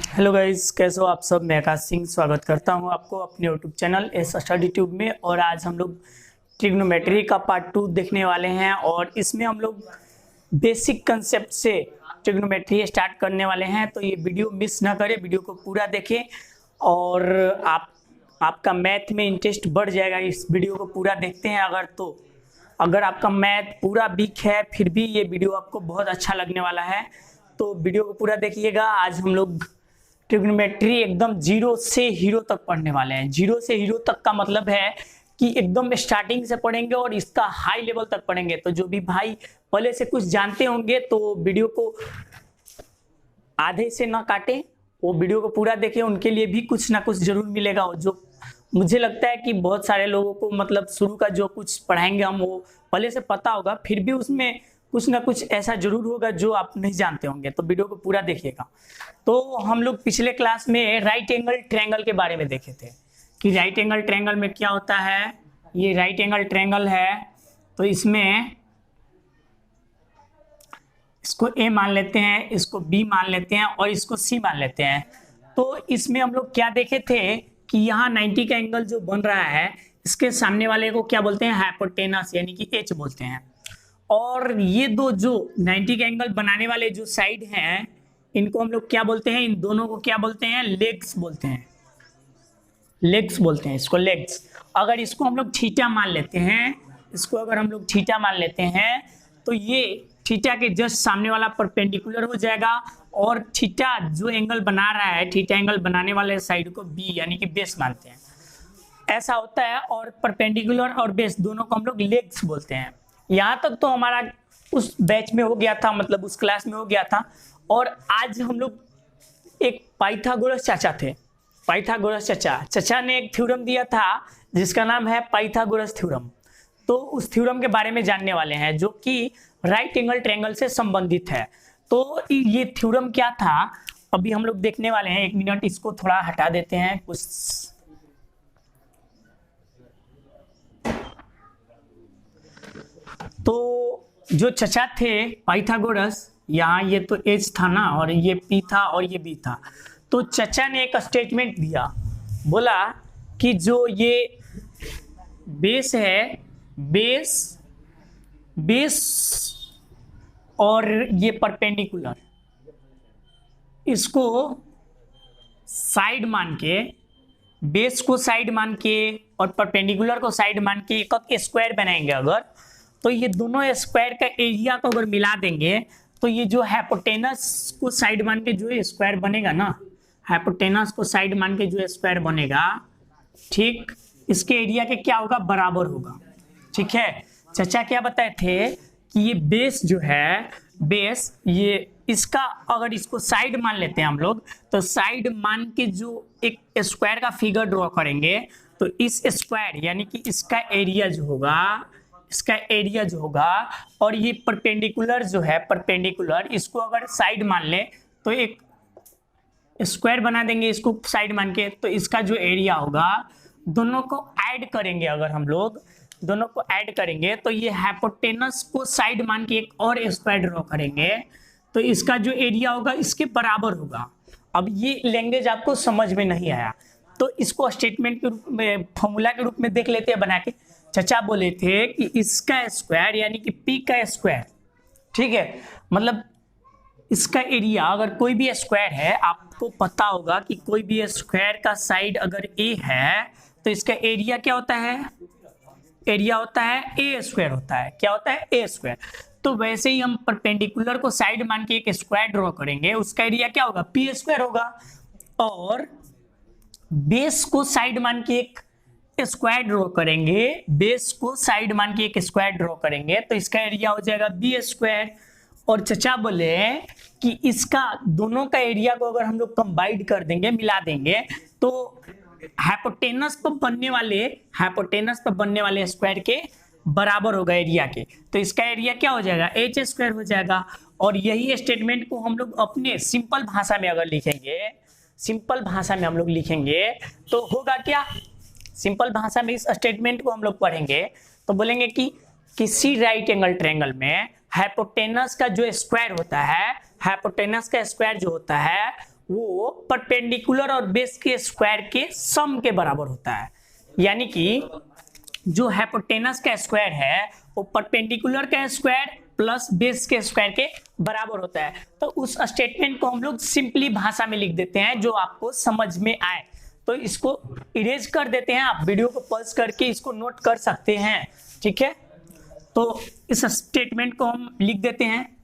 Hello guys, कैसे हो आप सब। मैं आकाश सिंह स्वागत करता हूं आपको अपने YouTube channel S study tube में। और आज हम लोग ट्रिग्नोमेट्री का पार्ट 2 देखने वाले हैं और इसमें हम लोग बेसिक कंसेप्ट से ट्रिग्नोमेट्री स्टार्ट करने वाले हैं। तो ये वीडियो मिस ना करें, वीडियो को पूरा देखें और आपका मैथ में इंटरेस्ट बढ़ जाएगा। इस वीडियो को पूरा देखते हैं अगर आपका मैथ पूरा वीक है फिर भी ये वीडियो आपको बहुत अच्छा लगने वाला है। तो वीडियो को पूरा देखिएगा। आज हम लोग ट्रिग्नोमेट्री एकदम जीरो से हीरो तक पढ़ने वाले हैं। जीरो से हीरो तक का मतलब है कि एकदम स्टार्टिंग से पढ़ेंगे और इसका हाई लेवल तक पढ़ेंगे। तो जो भी भाई पहले से कुछ जानते होंगे तो वीडियो को आधे से ना काटें, वो वीडियो को पूरा देखें। उनके लिए भी कुछ ना कुछ जरूर मिलेगा। जो मुझे लगता है कि बहुत सारे लोगों को मतलब शुरू का जो कुछ पढ़ाएंगे हम वो पहले से पता होगा, फिर भी उसमें कुछ ना कुछ ऐसा जरूर होगा जो आप नहीं जानते होंगे। तो वीडियो को पूरा देखिएगा। तो हम लोग पिछले क्लास में राइट एंगल ट्रायंगल के बारे में देखे थे कि राइट एंगल ट्रायंगल में क्या होता है। ये राइट एंगल ट्रायंगल है तो इसमें इसको ए मान लेते हैं, इसको बी मान लेते हैं और इसको सी मान लेते हैं। तो इसमें हम लोग क्या देखे थे कि यहाँ 90 का एंगल जो बन रहा है इसके सामने वाले को क्या बोलते हैं, हाइपोटेनस यानी कि एच बोलते हैं। और ये दो जो 90 का एंगल बनाने वाले जो साइड हैं इनको हम लोग क्या बोलते हैं, इन दोनों को क्या बोलते हैं, लेग्स बोलते हैं। लेग्स बोलते हैं इसको, लेग्स। अगर इसको हम लोग थीटा मान लेते हैं, इसको अगर हम लोग थीटा मान लेते हैं तो ये थीटा के जस्ट सामने वाला परपेंडिकुलर हो जाएगा। और थीटा जो एंगल बना रहा है, थीटा एंगल बनाने वाले साइड को बी यानी कि बेस मानते हैं। ऐसा होता है। और परपेंडिकुलर और बेस दोनों को हम लोग लेग्स बोलते हैं। यहाँ तक तो हमारा उस बैच में हो गया था, मतलब उस क्लास में हो गया था। और आज हम लोग एक पाइथागोरस चाचा थे, पाइथागोरस चाचा ने एक थ्योरम दिया था जिसका नाम है पाइथागोरस थ्योरम। तो उस थ्योरम के बारे में जानने वाले हैं जो कि राइट एंगल ट्रायंगल से संबंधित है। तो ये थ्योरम क्या था अभी हम लोग देखने वाले हैं। एक मिनट, इसको थोड़ा हटा देते हैं कुछ। तो जो चचा थे पाइथागोरस, यहाँ ये तो एच था ना और ये पी था और ये बी था। तो चचा ने एक स्टेटमेंट दिया, बोला कि जो ये बेस है, बेस और ये परपेंडिकुलर, इसको साइड मान के, बेस को साइड मान के और परपेंडिकुलर को साइड मान के एक स्क्वायर बनाएंगे अगर, तो ये दोनों स्क्वायर का एरिया को अगर मिला देंगे तो ये जो हाइपोटेनस को साइड मान के जो स्क्वायर बनेगा ना, हाइपोटेनस को साइड मान के जो स्क्वायर बनेगा, ठीक, इसके एरिया के क्या होगा, बराबर होगा। ठीक है। चाचा क्या बताए थे कि ये बेस जो है, बेस ये इसका अगर इसको साइड मान लेते हैं हम लोग, तो साइड मान के जो एक स्क्वायर का फिगर ड्रॉ करेंगे तो इस स्क्वायर यानी कि इसका एरिया जो होगा, इसका एरिया जो होगा, और ये परपेंडिकुलर जो है, परपेंडिकुलर इसको अगर साइड मान ले तो एक स्क्वायर बना देंगे इसको साइड मान के, तो इसका जो एरिया होगा, दोनों को ऐड करेंगे अगर हम लोग, दोनों को ऐड करेंगे तो ये हाइपोटेनस को साइड मान के एक और स्क्वायर ड्रॉ करेंगे तो इसका जो एरिया होगा इसके बराबर होगा। अब ये लैंग्वेज आपको समझ में नहीं आया तो इसको स्टेटमेंट के रूप में, फॉर्मूला के रूप में देख लेते हैं बना के। चचा बोले थे कि इसका स्क्वायर यानी कि पी का स्क्वायर, ठीक है, मतलब इसका एरिया, अगर कोई भी स्क्वायर है, आपको पता होगा कि कोई भी स्क्वायर का साइड अगर ए है तो इसका एरिया क्या होता है, एरिया होता है ए स्क्वायर होता है। क्या होता है, ए स्क्वायर। तो वैसे ही हम परपेंडिकुलर को साइड मान के एक स्क्वायर ड्रॉ करेंगे, उसका एरिया क्या होगा, पी स्क्वायर होगा। और बेस को साइड मान के एक स्क्वायर ड्रॉ करेंगे, बेस को साइड मान के एक स्क्वायर ड्रॉ करेंगे तो इसका एरिया हो जाएगा बी स्क्वायर। और चचा बोले कि इसका दोनों का एरिया को अगर हम लोग कंबाइंड कर देंगे, मिला देंगे, तो हाइपोटेनस पर बनने वाले स्क्वायर के बराबर होगा एरिया के। तो इसका एरिया क्या हो जाएगा, एच स्क्वायर हो जाएगा। और यही स्टेटमेंट को हम लोग अपने सिंपल भाषा में अगर लिखेंगे, सिंपल भाषा में हम लोग लिखेंगे तो होगा क्या, सिंपल भाषा में इस स्टेटमेंट को हम लोग पढ़ेंगे तो बोलेंगे कि किसी राइट एंगल ट्रायंगल में हाइपोटेनस का जो स्क्वायर होता है, हाइपोटेनस का स्क्वायर जो होता है वो परपेंडिकुलर और बेस के स्क्वायर के सम के बराबर होता है। यानी कि जो हाइपोटेनस का स्क्वायर है वो परपेंडिकुलर का स्क्वायर प्लस बेस के स्क्वायर के बराबर होता है। तो उस स्टेटमेंट को हम लोग सिंपली भाषा में लिख देते हैं जो आपको समझ में आए। तो इसको इरेज कर देते हैं, आप वीडियो को पॉज करके इसको नोट कर सकते हैं, ठीक है। तो इस स्टेटमेंट को हम लिख देते हैं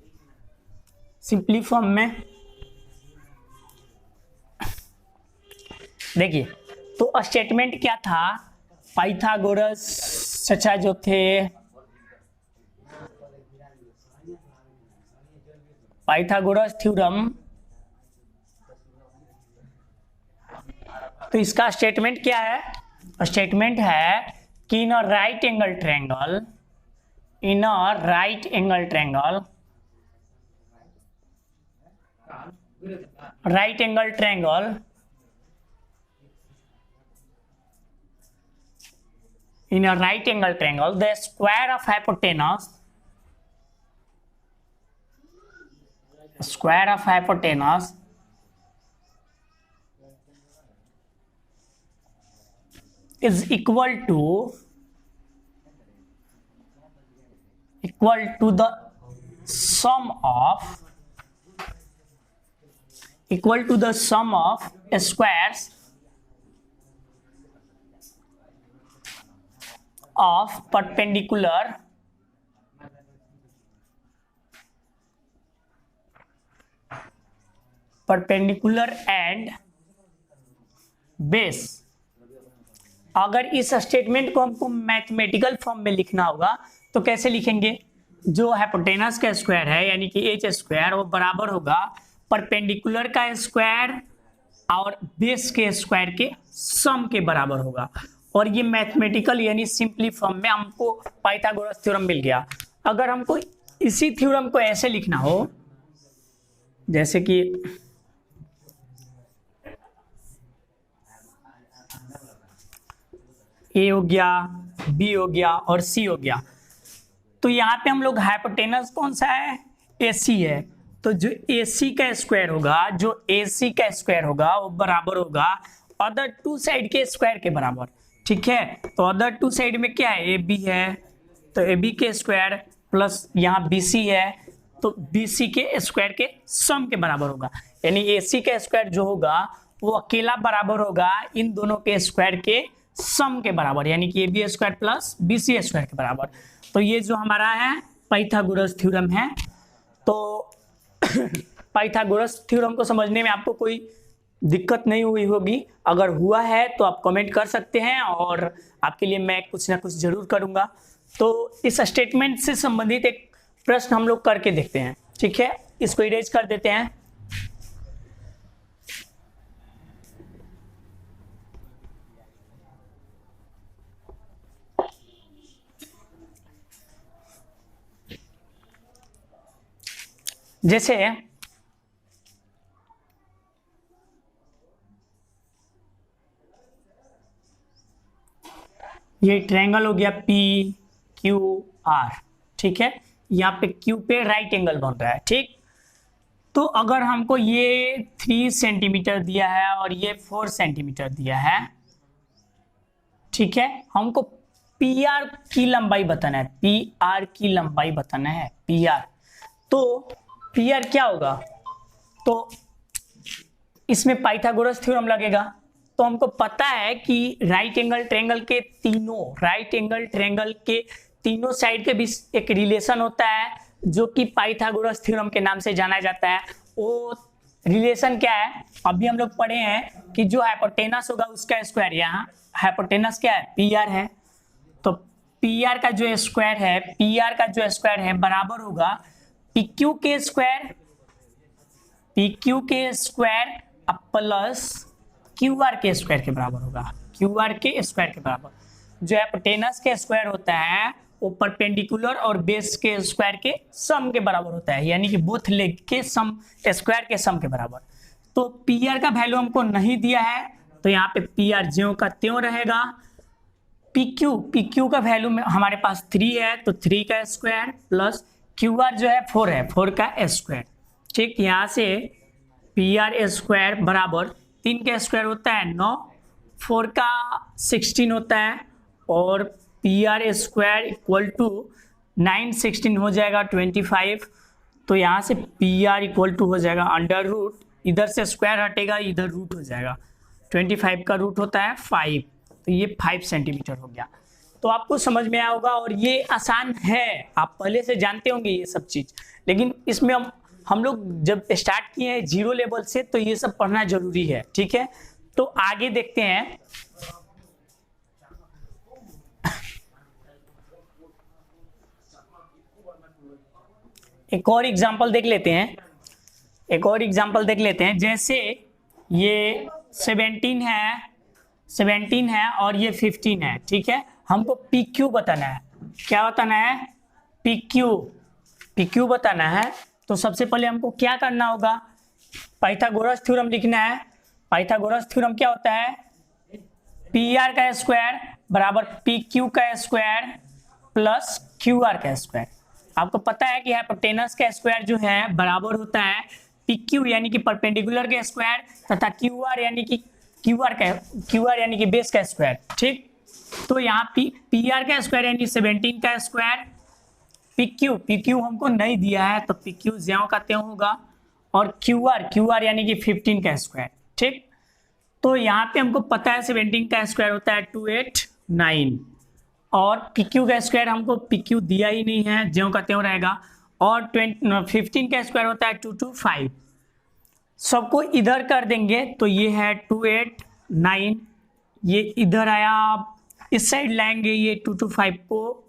सिंपली फॉर्म में। देखिए, तो स्टेटमेंट क्या था, पाइथागोरस चचा जो थे, पाइथागोरस थ्योरम, तो इसका स्टेटमेंट क्या है, स्टेटमेंट है कि in a right angle triangle, in a right angle triangle, right angle triangle in a right angle triangle, the square of hypotenuse is equal to the sum of squares of perpendicular and base। अगर इस statement को हमको mathematical form में लिखना होगा तो कैसे लिखेंगे, जो हाइपोटेनस का स्क्वायर है यानी कि एच स्क्वायर वो बराबर होगा परपेंडिकुलर का स्क्वायर और बेस के स्क्वायर के सम के बराबर होगा। और ये मैथमेटिकल यानी सिंपली फॉर्म में हमको पाइथागोरस थ्योरम मिल गया। अगर हमको इसी थ्योरम को ऐसे लिखना हो, जैसे कि ए हो गया, बी हो गया और सी हो गया, तो यहाँ पे हम लोग हाइपोटेनस कौन सा है, एसी है। तो जो एसी का स्क्वायर होगा, जो एसी का स्क्वायर होगा वो बराबर होगा अदर टू साइड के स्क्वायर के बराबर, ठीक है। तो अदर टू साइड में क्या है, ए बी है, तो ए बी के स्क्वायर प्लस यहाँ बी सी है, तो बी सी के स्क्वायर के सम के बराबर होगा। यानी ए सी का स्क्वायर जो होगा वो अकेला बराबर होगा इन दोनों के स्क्वायर के सम के बराबर, यानी कि A B square plus B C square के बराबर। तो ये जो हमारा है पाइथागोरस थ्योरम है। तो पाइथागोरस थ्योरम को समझने में आपको कोई दिक्कत नहीं हुई होगी, अगर हुआ है तो आप कमेंट कर सकते हैं और आपके लिए मैं कुछ ना कुछ जरूर करूंगा। तो इस स्टेटमेंट से संबंधित एक प्रश्न हम लोग करके देखते हैं, ठीक है। इसको इरेज कर देते हैं। जैसे ये ट्रायंगल हो गया पी क्यू आर, ठीक है। यहाँ पे क्यू पे राइट एंगल बन रहा है, ठीक। तो अगर हमको ये 3 सेंटीमीटर दिया है और ये 4 सेंटीमीटर दिया है, ठीक है, हमको पी आर की लंबाई बताना है, पी आर की लंबाई बताना है, पी आर। तो पी आर क्या होगा, तो इसमें पाइथागोरस थ्योरम लगेगा। तो हमको पता है कि राइट एंगल ट्रायंगल के तीनों साइड के बीच एक रिलेशन होता है जो कि पाइथागोरस थ्योरम के नाम से जाना जाता है। वो रिलेशन क्या है, अभी हम लोग पढ़े हैं कि जो हाइपोटेनस होगा उसका स्क्वायर, यहाँ हाइपोटेनस क्या है, पी आर है। तो पी आर का जो स्क्वायर है बराबर होगा पी क्यू के स्क्वायर प्लस क्यू आर के स्क्वायर के बराबर होगा, क्यू आर के स्क्वायर के बराबर। जो हाइपोटेनस के स्क्वायर होता है वो परपेंडिकुलर और बेस के स्क्वायर के सम के बराबर होता है, यानी कि बोथ लेग के सम स्क्वायर के सम के बराबर। तो पी आर का वैल्यू हमको नहीं दिया है, तो यहाँ पे पी आर ज्यों का त्यों रहेगा। पी क्यू का वैल्यू में हमारे पास 3 है, तो 3 का स्क्वायर प्लस क्यू आर जो है 4 है, 4 का स्क्वायर, ठीक। यहाँ से पी आर स्क्वायर बराबर 3 का स्क्वायर होता है 9, 4 का 16 होता है, और P R square equal to 9 16 हो जाएगा 25। तो यहाँ से पी आर इक्वल टू हो जाएगा अंडर रूट, इधर से स्क्वायर हटेगा, इधर रूट हो जाएगा, 25 का रूट होता है 5, तो ये 5 सेंटीमीटर हो गया। तो आपको समझ में आया होगा, और ये आसान है, आप पहले से जानते होंगे ये सब चीज़, लेकिन इसमें हम लोग जब स्टार्ट किए हैं 0 लेवल से, तो ये सब पढ़ना जरूरी है। ठीक है, तो आगे देखते हैं। एक और एग्जांपल देख लेते हैं, जैसे ये 17 है और ये 15 है। ठीक है, हमको पी क्यू बताना है। क्या बताना है? पी क्यू बताना है। तो सबसे पहले हमको क्या करना होगा? पाइथागोरस थ्योरम लिखना है। पाइथागोरस थ्योरम क्या होता है? पी आर का स्क्वायर बराबर पी क्यू का स्क्वायर प्लस क्यू आर का स्क्वायर। आपको पता है कि हाइपोटेनस का स्क्वायर जो है बराबर होता है पी क्यू यानी कि परपेंडिकुलर के स्क्वायर तथा क्यू आर यानी कि बेस का स्क्वायर। ठीक, तो यहाँ पी आर का स्क्वायर यानी 17 का स्क्वायर, पी क्यू हमको नहीं दिया है तो पी क्यू ज्यों का त्यों होगा, और क्यू आर यानी कि 15 का स्क्वायर। ठीक, तो यहाँ पे हमको पता है 17 का स्क्वायर होता है 289, और पी क्यू का स्क्वायर हमको पी क्यू दिया ही नहीं है, ज्यों का त्यों रहेगा, और 15 का स्क्वायर होता है 225। सबको इधर कर देंगे तो ये है 289, ये इधर आया, इस साइड लाएंगे, ये 225 को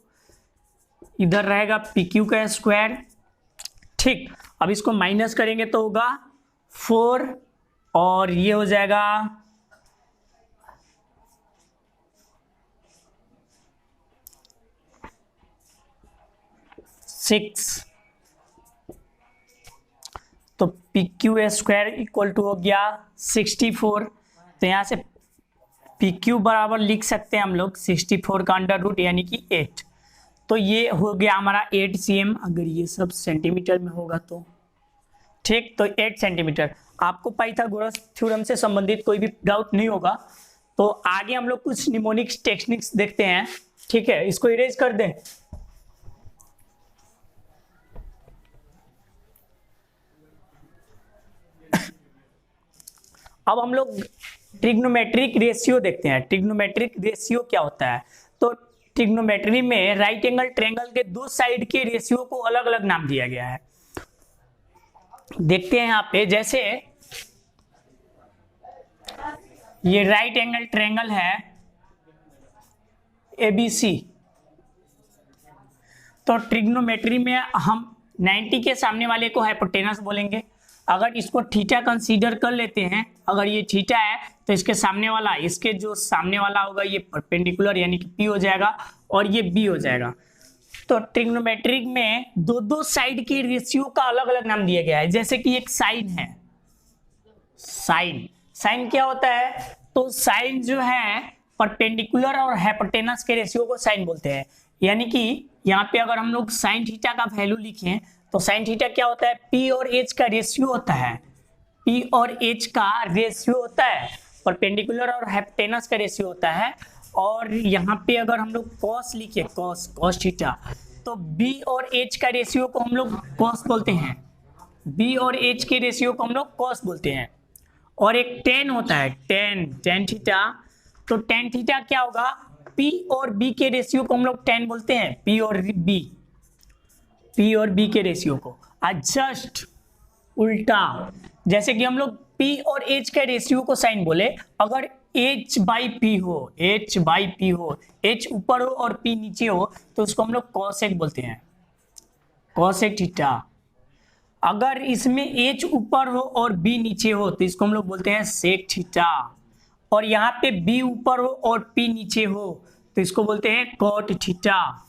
इधर रहेगा पी क्यू का स्क्वायर। ठीक, अब इसको माइनस करेंगे तो होगा 4, और ये हो जाएगा 6, तो P Q square equal to हो गया 64। तो यहाँ से पी क्यू बराबर लिख सकते हैं हम लोग 64 का अंडर रूट यानी कि 8। तो ये हो गया हमारा 8 cm, अगर ये सब सेंटीमीटर में होगा तो। ठीक, तो 8 सेंटीमीटर। आपको पाइथागोरस थ्योरम से संबंधित कोई भी डाउट नहीं होगा, तो आगे हम लोग कुछ निमोनिक्स टेक्निक्स देखते हैं। ठीक है, इसको इरेज कर दें। अब हम लोग ट्रिग्नोमेट्रिक रेशियो देखते हैं। ट्रिग्नोमेट्रिक रेशियो क्या होता है? तो ट्रिग्नोमेट्री में राइट एंगल ट्रायंगल के दो साइड के रेशियो को अलग अलग नाम दिया गया है। देखते हैं यहाँ पे, जैसे ये राइट एंगल ट्रायंगल है ABC, तो ट्रिग्नोमेट्री में हम 90 के सामने वाले को हाइपोटेनस बोलेंगे। अगर इसको थीटा कंसीडर कर लेते हैं, अगर ये थीटा है तो इसके जो सामने वाला होगा ये परपेंडिकुलर यानी कि P हो जाएगा, और ये B हो जाएगा। तो ट्रिग्नोमेट्रिक में दो साइड के रेशियो का अलग अलग नाम दिया गया है। जैसे कि एक साइन है, साइन क्या होता है? तो साइन जो है परपेंडिकुलर और हाइपोटेनस के रेशियो को साइन बोलते हैं। यानी कि यहाँ पे अगर हम लोग साइन थीटा का वैल्यू लिखें तो साइन थीटा क्या होता है? P और H का रेशियो होता है, P और H का रेशियो होता है, परपेंडिकुलर और हाइपोटेनस का रेशियो होता है। और यहाँ पे अगर हम लोग कॉस लिखे, कॉस थीटा, तो B और H का रेशियो को हम लोग कॉस बोलते हैं, B और H के रेशियो को हम लोग कॉस बोलते हैं। और एक टेन होता है, टेन थीटा, तो टेन थीटा क्या होगा? P और B के रेशियो को हम लोग टेन बोलते हैं, P और B के रेशियो को। जस्ट उल्टा, जैसे कि हम लोग P और H के रेशियो को साइन बोले, अगर H/P हो, H ऊपर हो और P नीचे हो तो उसको हम लोग कॉसेक बोलते हैं, कॉसेक थीटा। अगर इसमें H ऊपर हो और B नीचे हो तो इसको हम लोग बोलते हैं सेक थीटा। और यहाँ पे B ऊपर हो और P नीचे हो तो इसको बोलते हैं कॉट थीटा।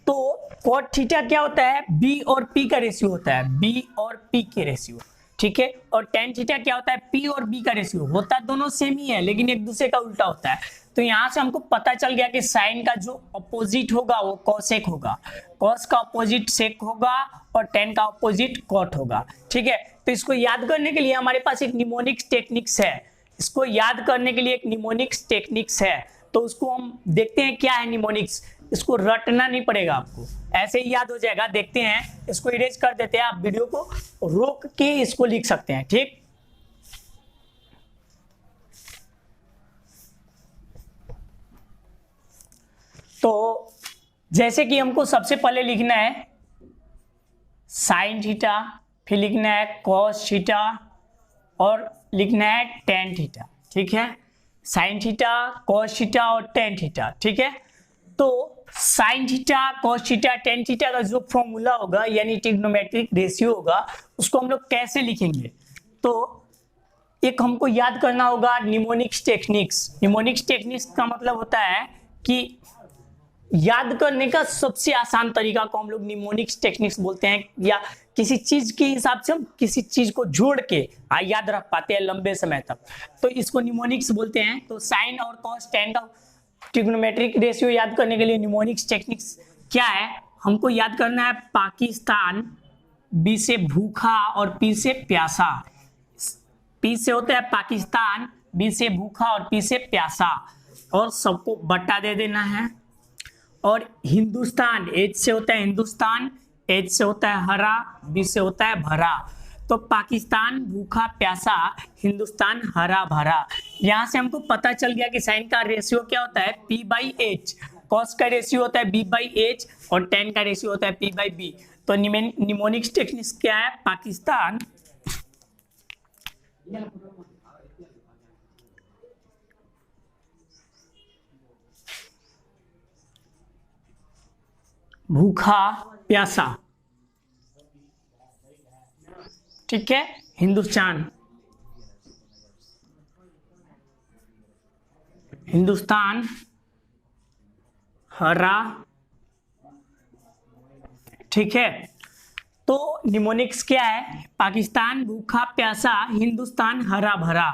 तो कॉट थीटा क्या होता है? B और P का रेशियो होता है, B और P के रेशियो। ठीक है, और टेन थीटा क्या होता है? P और B का रेशियो होता है, दोनों सेम ही है लेकिन एक दूसरे का उल्टा होता है। तो यहाँ से हमको पता चल गया कि साइन का जो अपोजिट होगा वो कॉसेक होगा, कॉस का अपोजिट सेक होगा और टेन का अपोजिट कॉट होगा। ठीक है, तो इसको याद करने के लिए हमारे पास एक निमोनिक्स टेक्निक्स है, इसको याद करने के लिए एक निमोनिक्स टेक्निक्स है। तो उसको हम देखते हैं क्या है निमोनिक्स, इसको रटना नहीं पड़ेगा आपको, ऐसे ही याद हो जाएगा। देखते हैं, इसको इरेज कर देते हैं, आप वीडियो को रोक के इसको लिख सकते हैं, ठीक। तो जैसे कि हमको सबसे पहले लिखना है साइन थीटा, फिर लिखना है कॉस थीटा और लिखना है टेन थीटा, ठीक है। साइन थीटा, कॉस थीटा और टेन थीटा, ठीक है। तो sine theta, cos theta, tan theta का जो फॉर्मूला होगा यानी ट्रिग्नोमेट्रिक रेशियो होगा, उसको हम लोग कैसे लिखेंगे? तो एक हमको याद करना होगा निमोनिक्स टेक्निक्स। निमोनिक्स टेक्निक्स का मतलब होता है कि याद करने का सबसे आसान तरीका को हम लोग निमोनिक्स टेक्निक्स बोलते हैं, या किसी चीज के हिसाब से हम किसी चीज को जोड़ के याद रख पाते हैं लंबे समय तक, तो इसको निमोनिक्स बोलते हैं। तो साइन और कॉस टेन का ट्रिग्नोमेट्रिक रेशियो याद करने के लिए निमोनिक्स टेक्निक्स क्या है, हमको याद करना है पाकिस्तान, बी से भूखा और पी से प्यासा। पी से होता है पाकिस्तान, बी से भूखा और पी से प्यासा, और सबको बट्टा दे देना है। और हिंदुस्तान, एच से होता है हिंदुस्तान, एच से होता है हरा, बी से होता है भरा। तो पाकिस्तान भूखा प्यासा, हिंदुस्तान हरा भरा। यहां से हमको पता चल गया कि साइन का रेशियो क्या होता है P बाई एच, कॉस का रेशियो होता है B बाई एच और टेन का रेशियो होता है P बाई बी। तो निमोनिक्स टेक्निक्स क्या है, पाकिस्तान भूखा प्यासा, ठीक है, हिंदुस्तान हरा, ठीक है। तो निमोनिक्स क्या है, पाकिस्तान भूखा प्यासा, हिंदुस्तान हरा भरा।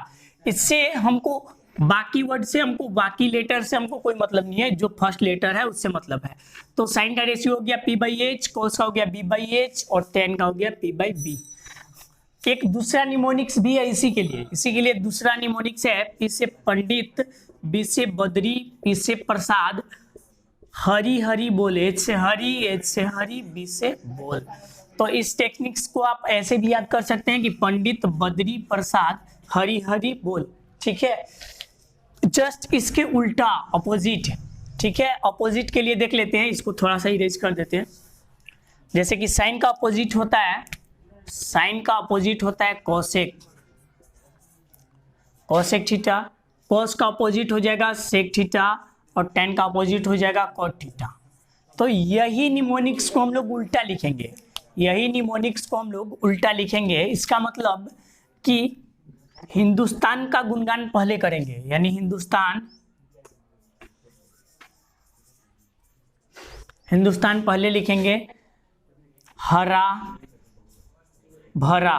इससे हमको बाकी वर्ड से, हमको बाकी लेटर से हमको कोई मतलब नहीं है, जो फर्स्ट लेटर है उससे मतलब है। तो साइन का रेशियो हो गया P बाई एच, कॉस का हो गया B बाई एच और टेन का हो गया P बाई बी। एक दूसरा निमोनिक्स भी है इसी के लिए दूसरा निमोनिक्स है P से पंडित, B से बद्री, P से प्रसाद, हरी हरी बोल, एच से हरी, एच से हरी, बी से बोल। तो इस टेक्निक्स को आप ऐसे भी याद कर सकते हैं कि पंडित बद्री प्रसाद हरी हरी बोल, ठीक है। जस्ट इसके उल्टा अपोजिट, ठीक है। अपोजिट के लिए देख लेते हैं, इसको थोड़ा सा इरेज कर देते हैं। जैसे कि साइन का अपोजिट होता है, साइन का अपोजिट होता है कोसेक, कोसेक थीटा। कॉस का अपोजिट हो जाएगा सेक थीटा और टेन का अपोजिट हो जाएगा कॉट थीटा। तो यही निमोनिक्स को हम लोग उल्टा लिखेंगे, यही निमोनिक्स को हम लोग उल्टा लिखेंगे। इसका मतलब कि हिंदुस्तान का गुणगान पहले करेंगे, यानी हिंदुस्तान पहले लिखेंगे, हरा भरा,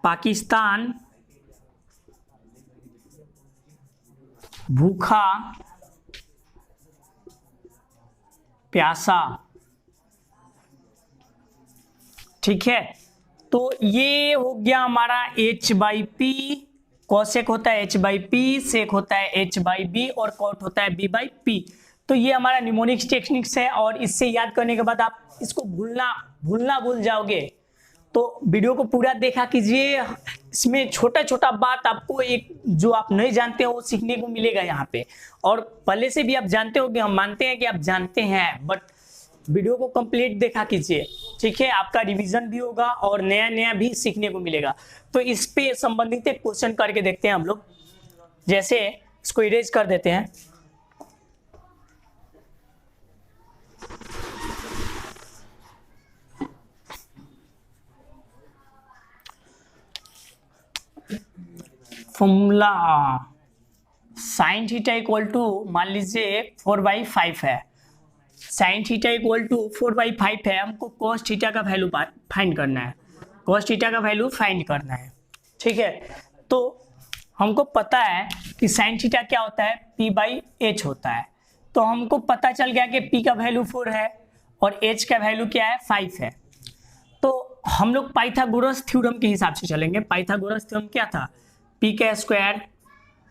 पाकिस्तान भूखा प्यासा, ठीक है। तो ये हो गया हमारा H बाई पी, कॉसेक होता है H बाई पी, सेक होता है H बाई बी और कॉट होता है B बाई पी। तो ये हमारा निमोनिक्स टेक्निक्स है, और इससे याद करने के बाद आप इसको भूल जाओगे। तो वीडियो को पूरा देखा कीजिए, इसमें छोटा छोटा बात आपको एक जो आप नहीं जानते हो वो सीखने को मिलेगा यहाँ पे। और पहले से भी आप जानते होगे, हम मानते हैं कि आप जानते हैं, बट वीडियो को कंप्लीट देखा कीजिए, ठीक है। आपका रिवीजन भी होगा और नया नया भी सीखने को मिलेगा। तो इस पे संबंधित एक क्वेश्चन करके देखते हैं हम लोग। जैसे इसको इरेज कर देते हैं, formula sine theta equal to, मान लीजिए 4/5 है, साइन थीटा इक्वल टू 4/5 है, हमको कॉस थीटा का वैल्यू फाइंड करना है, कॉस थीटा का वैल्यू फाइंड करना है, ठीक है। तो हमको पता है कि साइन थीटा क्या होता है P बाई एच होता है। तो हमको पता चल गया कि P का वैल्यू 4 है और h का वैल्यू क्या है 5 है। तो हम लोग पाइथागोरस थ्योरम के हिसाब से चलेंगे। पाइथागोरस थ्योरम क्या था, p का स्क्वायर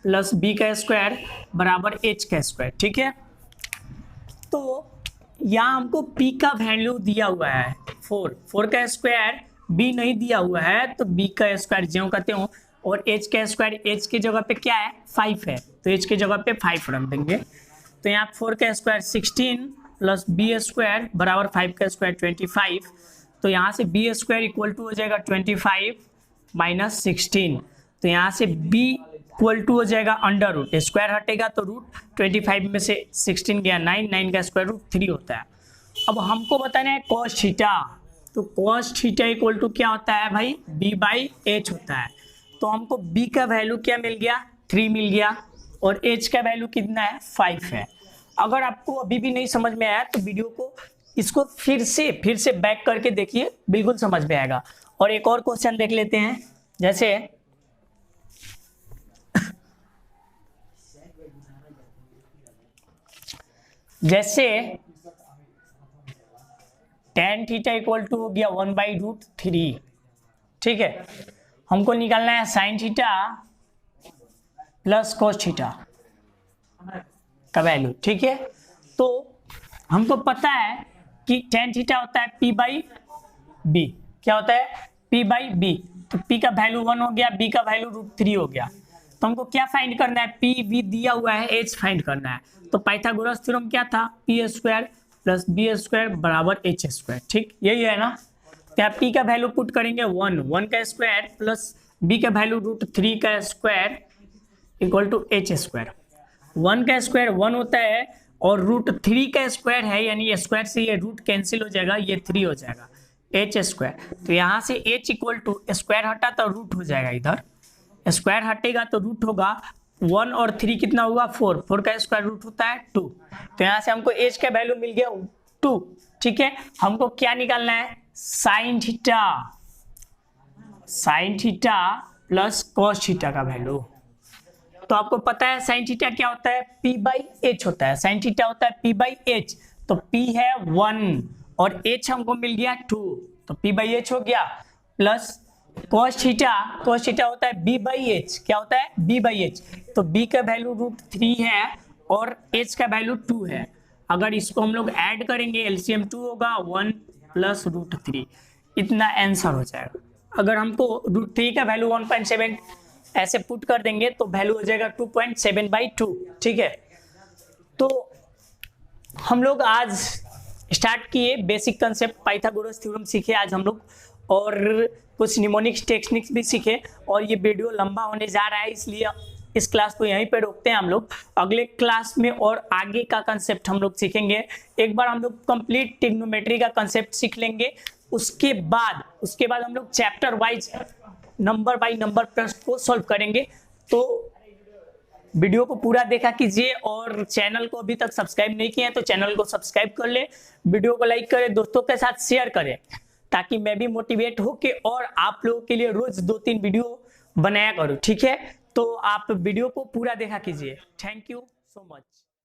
प्लस b का स्क्वायर बराबर h का स्क्वायर, ठीक है। तो यहाँ हमको p का वैल्यू दिया हुआ है 4 का स्क्वायर, b नहीं दिया हुआ है तो b का स्क्वायर ज्यों कहते हो, और h का स्क्वायर h की जगह पे क्या है 5 है, तो h की जगह पे 5 रख देंगे। तो यहाँ 4 का स्क्वायर 16 प्लस b स्क्वायर बराबर 5 का स्क्वायर 25। तो यहाँ से b स्क्वायर इक्वल टू हो जाएगा 25 माइनस 16। तो यहाँ से b इक्वल टू हो जाएगा अंडर रूट, स्क्वायर हटेगा तो रूट 25 में से 16 गया 9 का स्क्वायर रूट 3 होता है। अब हमको बताना है cos थीटा, तो cos थीटा इक्वल टू क्या होता है भाई b/h होता है। तो हमको b का वैल्यू क्या मिल गया 3 मिल गया, और h का वैल्यू कितना है 5 है। अगर आपको अभी भी नहीं समझ में आया तो वीडियो को इसको फिर से बैक करके देखिए, बिल्कुल समझ में आएगा। और एक और क्वेश्चन देख लेते हैं, जैसे tan थीटा इक्वल टू हो गया 1/√3, ठीक है। हमको निकालना है sin theta plus cos theta का वैल्यू, ठीक है। तो हमको पता है कि tan थीटा होता है p/b, क्या होता है p/b, तो p का वैल्यू 1 हो गया, b का वैल्यू √3 हो गया। तो हमको क्या फाइंड करना है, p v दिया हुआ है, h फाइंड करना है। तो पाइथागोरस थ्योरम क्या था, p square plus b square बराबर h स्क्वायर, ठीक यही है ना। क्या p का वैल्यू पुट करेंगे 1 का स्क्वायर प्लस b का वैल्यू √3 का square equal to h square. 1 का स्क्वायर 1 होता है और √3 का स्क्वायर है, यानी स्क्वायर से ये रूट कैंसिल हो जाएगा, ये 3 हो जाएगा h स्क्वायर। तो यहाँ से h इक्वल टू स्क्वायर हटा तो रूट हो जाएगा, इधर स्क्वायर हटेगा तो रूट होगा, 1 और 3 कितना हुआ 4 का स्क्वायर रूट होता है 2। तो यहाँ से हमको h का वैल्यू मिल गया 2, ठीक है। हमको क्या निकालना है sine theta plus cos theta का वैल्यू। तो आपको पता है साइन थीटा क्या होता है p/h होता है, साइन थीटा होता है p/h। तो p है 1 और h हमको मिल गया 2, तो p/h हो गया, प्लस cos थीटा होता है b/h, क्या होता है b/h। तो b का वैल्यू √3 है और h का वैल्यू 2 है। अगर इसको हम लोग ऐड करेंगे एलसीएम 2 होगा 1 प्लस √3, इतना आंसर हो जाएगा। अगर हमको √3 का वैल्यू 1.7 ऐसे पुट कर देंगे तो वैल्यू हो जाएगा 2.7/2, ठीक है। तो हम लोग आज स्टार्ट किए बेसिक कंसेप्ट, पाइथागोरस थ्योरम सीखे आज हम लोग, और कुछ निमोनिक्स टेक्निक्स भी सीखे। और ये वीडियो लंबा होने जा रहा है, इसलिए इस क्लास को यहीं पे रोकते हैं हम लोग। अगले क्लास में और आगे का कंसेप्ट हम लोग सीखेंगे। एक बार हम लोग कंप्लीट ट्रिग्नोमेट्री का कंसेप्ट सीख लेंगे, उसके बाद हम लोग chapter wise number by number प्रश्न को सॉल्व करेंगे। तो वीडियो को पूरा देखा कीजिए, और चैनल को अभी तक सब्सक्राइब नहीं किए हैं तो चैनल को सब्सक्राइब कर ले, वीडियो को लाइक करें, दोस्तों के साथ शेयर करें, ताकि मैं भी मोटिवेट हो के और आप लोगों के लिए रोज 2-3 वीडियो बनाया करूं, ठीक है। तो आप वीडियो को पूरा देखा कीजिए। Thank you so much.